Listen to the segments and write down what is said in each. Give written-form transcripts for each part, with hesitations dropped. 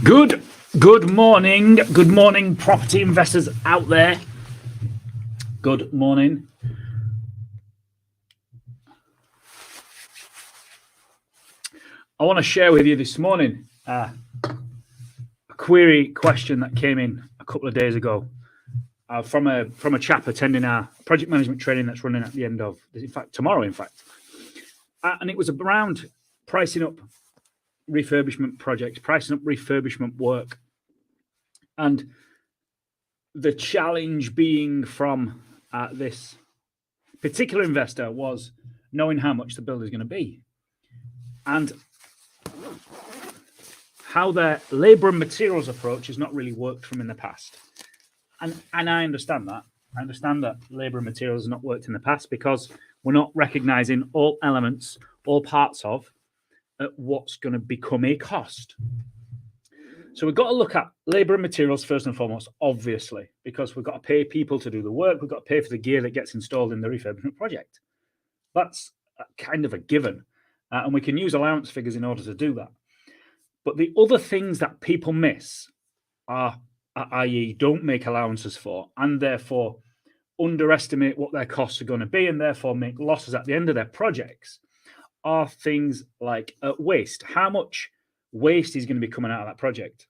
Good morning, property investors out there. Good morning. I want to share with you this morning a question that came in a couple of days ago from a chap attending our project management training that's running at the end of, in fact, tomorrow, and it was around pricing up refurbishment projects, pricing up refurbishment work. And the challenge being from this particular investor was knowing how much the bill is going to be and how their labour and materials approach has not really worked for them in the past. And I understand that. I understand that labour and materials has not worked in the past because we're not recognising all elements, all parts of what's going to become a cost. So we've got to look at labour and materials first and foremost, obviously, because we've got to pay people to do the work. We've got to pay for the gear that gets installed in the refurbishment project. That's kind of a given. And we can use allowance figures in order to do that. But the other things that people miss are, i.e. don't make allowances for, and therefore underestimate what their costs are going to be, and therefore make losses at the end of their projects, are things like waste. How much waste is going to be coming out of that project?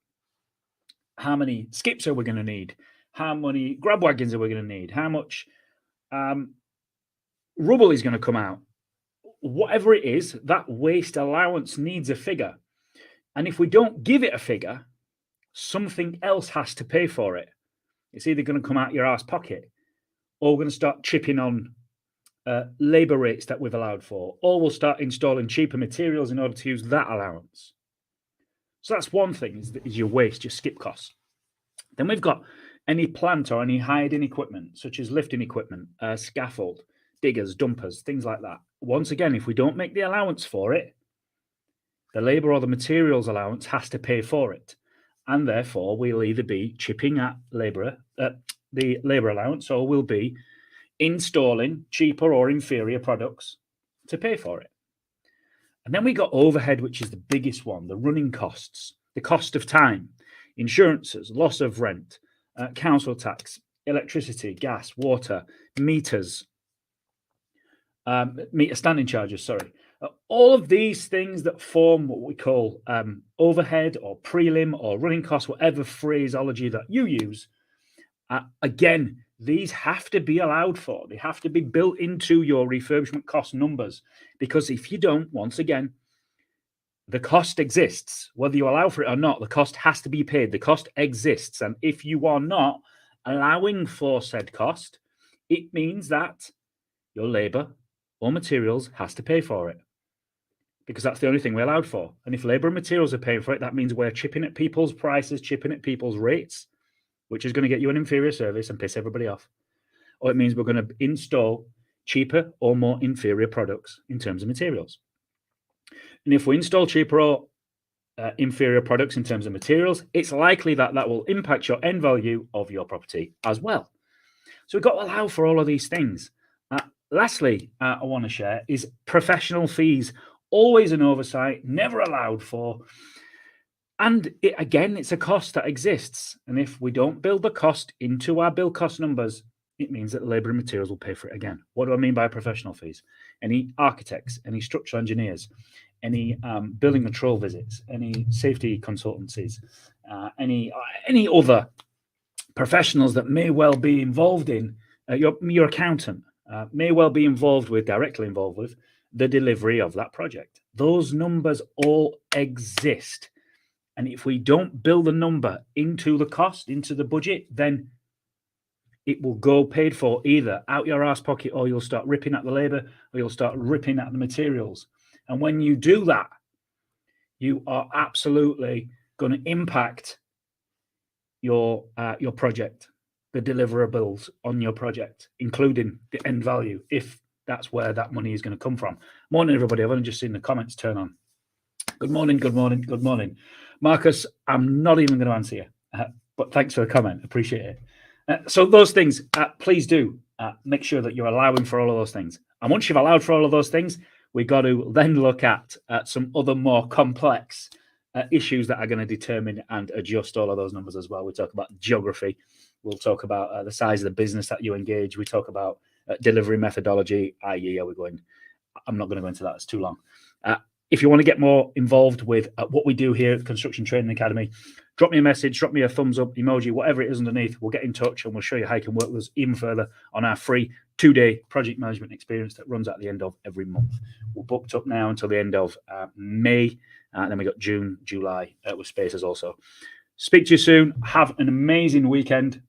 How many skips are we going to need? How many grab wagons are we going to need? How much rubble is going to come out? Whatever it is, that waste allowance needs a figure. And if we don't give it a figure, something else has to pay for it. It's either going to come out your arse pocket, or we're going to start chipping on labour rates that we've allowed for, or we'll start installing cheaper materials in order to use that allowance. So that's one thing, is your waste, your skip costs. Then we've got any plant or any hired-in equipment, such as lifting equipment, scaffold, diggers, dumpers, things like that. Once again, if we don't make the allowance for it, the labour or the materials allowance has to pay for it. And therefore, we'll either be chipping at the labour allowance, or we'll be installing cheaper or inferior products to pay for it. And then we got overhead, which is the biggest one, the running costs, the cost of time, insurances, loss of rent, council tax, electricity, gas, water, meters, meter standing charges, all of these things that form what we call overhead or prelim or running costs, whatever phraseology that you use. Again, these have to be allowed for. They have to be built into your refurbishment cost numbers, because if you don't, once again, the cost exists. Whether you allow for it or not, the cost has to be paid. The cost exists. And if you are not allowing for said cost, it means that your labour or materials has to pay for it, because that's the only thing we're allowed for. And if labour and materials are paying for it, that means we're chipping at people's prices, chipping at people's rates, which is going to get you an inferior service and piss everybody off. Or it means we're going to install cheaper or more inferior products in terms of materials. And if we install cheaper or inferior products in terms of materials, it's likely that that will impact your end value of your property as well. So we've got to allow for all of these things. Lastly, I want to share is professional fees. Always an oversight, never allowed for. And again, it's a cost that exists. And if we don't build the cost into our bill cost numbers, it means that the labour and materials will pay for it again. What do I mean by professional fees? Any architects, any structural engineers, any building control visits, any safety consultancies, any other professionals that may well be involved in, your accountant may well be directly involved with the delivery of that project. Those numbers all exist. And if we don't build a number into the cost, into the budget, then it will go paid for either out your arse pocket, or you'll start ripping at the labour, or you'll start ripping at the materials. And when you do that, you are absolutely going to impact your project, the deliverables on your project, including the end value, if that's where that money is going to come from. Morning, everybody. I've only just seen the comments turn on. Good morning, good morning, good morning. Marcus, I'm not even going to answer you, but thanks for the comment. Appreciate it. So those things, please do make sure that you're allowing for all of those things. And once you've allowed for all of those things, we got to then look at some other more complex issues that are going to determine and adjust all of those numbers as well. We talk about geography. We'll talk about the size of the business that you engage. We talk about delivery methodology, i.e., are we going? I'm not going to go into that. It's too long. If you want to get more involved with what we do here at the Construction Training Academy, drop me a message, drop me a thumbs up emoji, whatever it is underneath. We'll get in touch and we'll show you how you can work with us even further on our free 2-day project management experience that runs at the end of every month. We're booked up now until the end of May, and then we got June, July with spaces also. Speak to you soon. Have an amazing weekend.